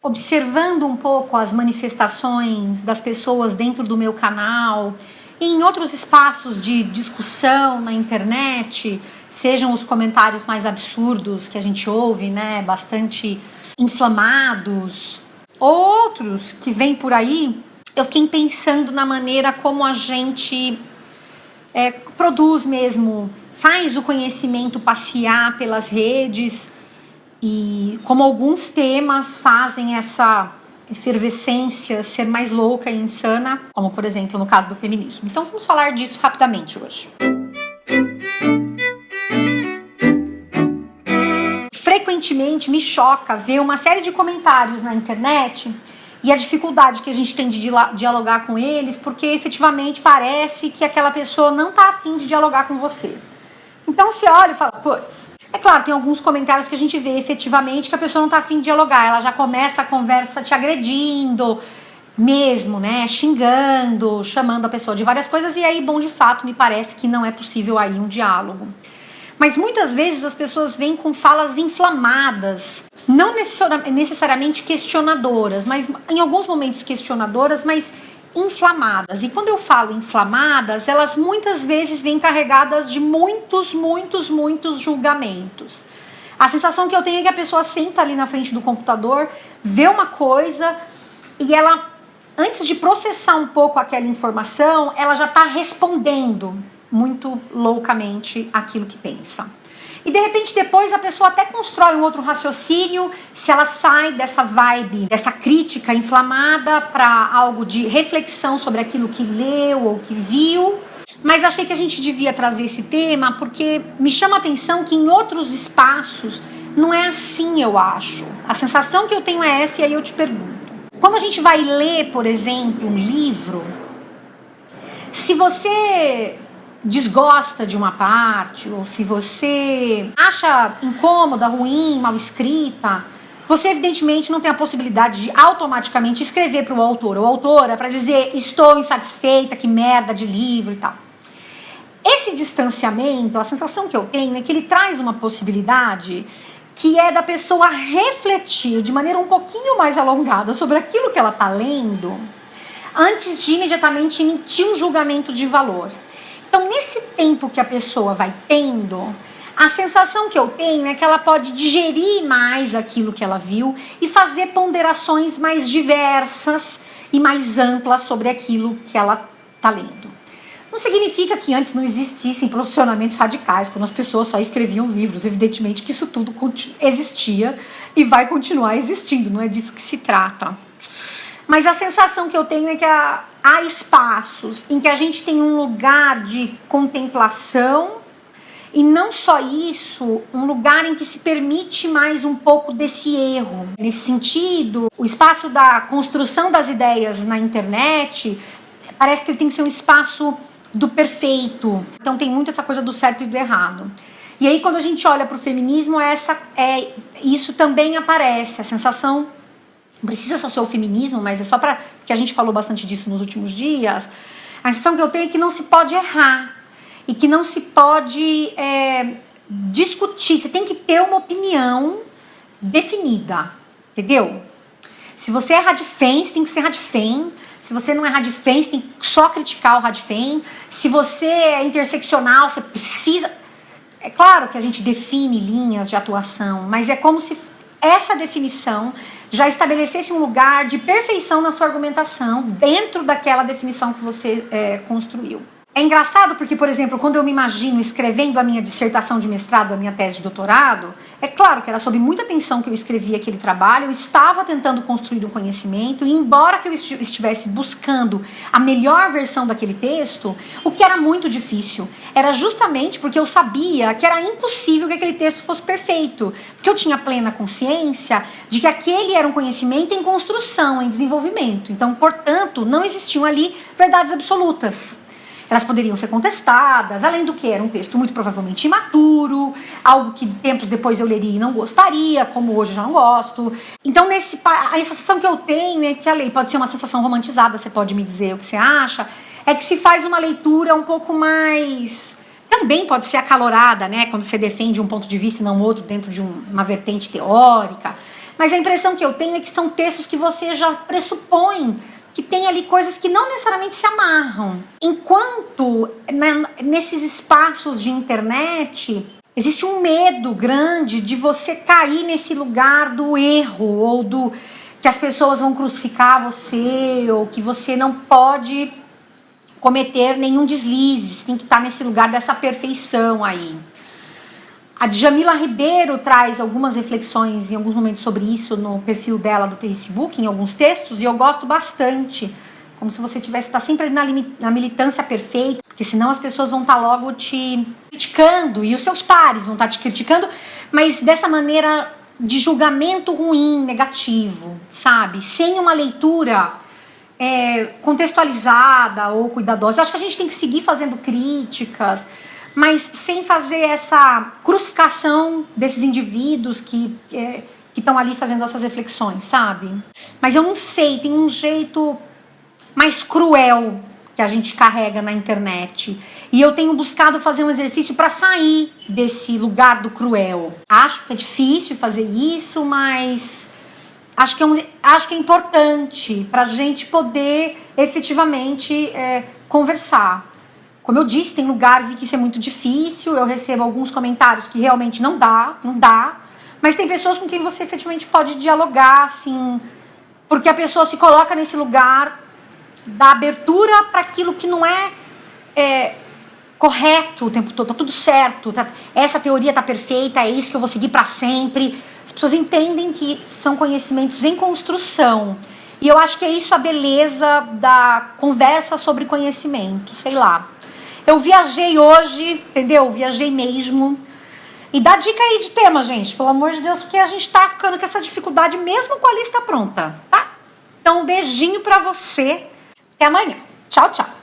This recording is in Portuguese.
observando um pouco as manifestações das pessoas dentro do meu canal e em outros espaços de discussão na internet, sejam os comentários mais absurdos que a gente ouve, né, bastante inflamados, outros que vêm por aí, eu fiquei pensando na maneira como a gente produz mesmo, faz o conhecimento passear pelas redes e como alguns temas fazem essa efervescência ser mais louca e insana, como por exemplo no caso do feminismo. Então vamos falar disso rapidamente hoje. Frequentemente me choca ver uma série de comentários na internet e a dificuldade que a gente tem de dialogar com eles, porque efetivamente parece que aquela pessoa não está afim de dialogar com você. Então você olha e fala, putz, é claro, tem alguns comentários que a gente vê efetivamente que a pessoa não está afim de dialogar, ela já começa a conversa te agredindo mesmo, né, xingando, chamando a pessoa de várias coisas, e aí, bom, de fato, me parece que não é possível aí um diálogo. Mas muitas vezes as pessoas vêm com falas inflamadas, não necessariamente questionadoras, mas em alguns momentos questionadoras, mas inflamadas. E quando eu falo inflamadas, elas muitas vezes vêm carregadas de muitos julgamentos. A sensação que eu tenho é que a pessoa senta ali na frente do computador, vê uma coisa e ela, antes de processar um pouco aquela informação, ela já está respondendo muito loucamente aquilo que pensa. E de repente depois a pessoa até constrói um outro raciocínio, se ela sai dessa vibe, dessa crítica inflamada para algo de reflexão sobre aquilo que leu ou que viu. Mas achei que a gente devia trazer esse tema porque me chama a atenção que em outros espaços não é assim, eu acho. A sensação que eu tenho é essa, e aí eu te pergunto. Quando a gente vai ler, por exemplo, um livro, se você desgosta de uma parte, ou se você acha incômoda, ruim, mal escrita, você evidentemente não tem a possibilidade de automaticamente escrever para o autor ou autora para dizer estou insatisfeita, que merda de livro e tal. Esse distanciamento, a sensação que eu tenho é que ele traz uma possibilidade que é da pessoa refletir de maneira um pouquinho mais alongada sobre aquilo que ela está lendo antes de imediatamente emitir um julgamento de valor. Então, nesse tempo que a pessoa vai tendo, a sensação que eu tenho é que ela pode digerir mais aquilo que ela viu e fazer ponderações mais diversas e mais amplas sobre aquilo que ela está lendo. Não significa que antes não existissem posicionamentos radicais, quando as pessoas só escreviam livros. Evidentemente que isso tudo existia e vai continuar existindo, não é disso que se trata. Mas a sensação que eu tenho é que há espaços em que a gente tem um lugar de contemplação e não só isso, um lugar em que se permite mais um pouco desse erro. Nesse sentido, o espaço da construção das ideias na internet parece que ele tem que ser um espaço do perfeito. Então tem muito essa coisa do certo e do errado. E aí quando a gente olha para o feminismo, isso também aparece, a sensação. Não precisa só ser o feminismo, mas é só porque a gente falou bastante disso nos últimos dias. A sensação que eu tenho é que não se pode errar e que não se pode discutir. Você tem que ter uma opinião definida, entendeu? Se você é radifem, você tem que ser radifem. Se você não é radifem, você tem que só criticar o radifem. Se você é interseccional, você precisa... É claro que a gente define linhas de atuação, mas é como se essa definição já estabelecesse um lugar de perfeição na sua argumentação dentro daquela definição que você construiu. É engraçado porque, por exemplo, quando eu me imagino escrevendo a minha dissertação de mestrado, a minha tese de doutorado, é claro que era sob muita atenção que eu escrevi aquele trabalho, eu estava tentando construir um conhecimento, e embora que eu estivesse buscando a melhor versão daquele texto, o que era muito difícil, era justamente porque eu sabia que era impossível que aquele texto fosse perfeito, porque eu tinha plena consciência de que aquele era um conhecimento em construção, em desenvolvimento, então, portanto, não existiam ali verdades absolutas. Elas poderiam ser contestadas, além do que era um texto muito provavelmente imaturo, algo que tempos depois eu leria e não gostaria, como hoje eu já não gosto. Então, a sensação que eu tenho é que a lei pode ser uma sensação romantizada, você pode me dizer o que você acha, é que se faz uma leitura um pouco mais... Também pode ser acalorada, né, quando você defende um ponto de vista e não outro dentro de uma vertente teórica, Mas a impressão que eu tenho é que são textos que você já pressupõe que tem ali coisas que não necessariamente se amarram. Enquanto nesses espaços de internet existe um medo grande de você cair nesse lugar do erro, ou do que as pessoas vão crucificar você, ou que você não pode cometer nenhum deslize, tem que estar nesse lugar dessa perfeição aí. A Djamila Ribeiro traz algumas reflexões em alguns momentos sobre isso no perfil dela do Facebook, em alguns textos, e eu gosto bastante. Como se você tivesse estar sempre na militância perfeita, porque senão as pessoas vão estar logo te criticando, e os seus pares vão estar te criticando, mas dessa maneira de julgamento ruim, negativo, sabe? Sem uma leitura contextualizada ou cuidadosa. Eu acho que a gente tem que seguir fazendo críticas, mas sem fazer essa crucificação desses indivíduos que estão ali fazendo essas reflexões, sabe? Mas eu não sei, tem um jeito mais cruel que a gente carrega na internet. E eu tenho buscado fazer um exercício para sair desse lugar do cruel. Acho que é difícil fazer isso, mas acho que é importante para a gente poder efetivamente conversar. Como eu disse, tem lugares em que isso é muito difícil, eu recebo alguns comentários que realmente não dá, mas tem pessoas com quem você efetivamente pode dialogar, assim, porque a pessoa se coloca nesse lugar da abertura para aquilo que não é correto o tempo todo, tá tudo certo, essa teoria tá perfeita, é isso que eu vou seguir para sempre. As pessoas entendem que são conhecimentos em construção, e eu acho que é isso a beleza da conversa sobre conhecimento, sei lá. Eu viajei hoje, entendeu? Viajei mesmo. E dá dica aí de tema, gente, pelo amor de Deus, porque a gente tá ficando com essa dificuldade mesmo com a lista pronta, tá? Então, um beijinho pra você. Até amanhã. Tchau, tchau.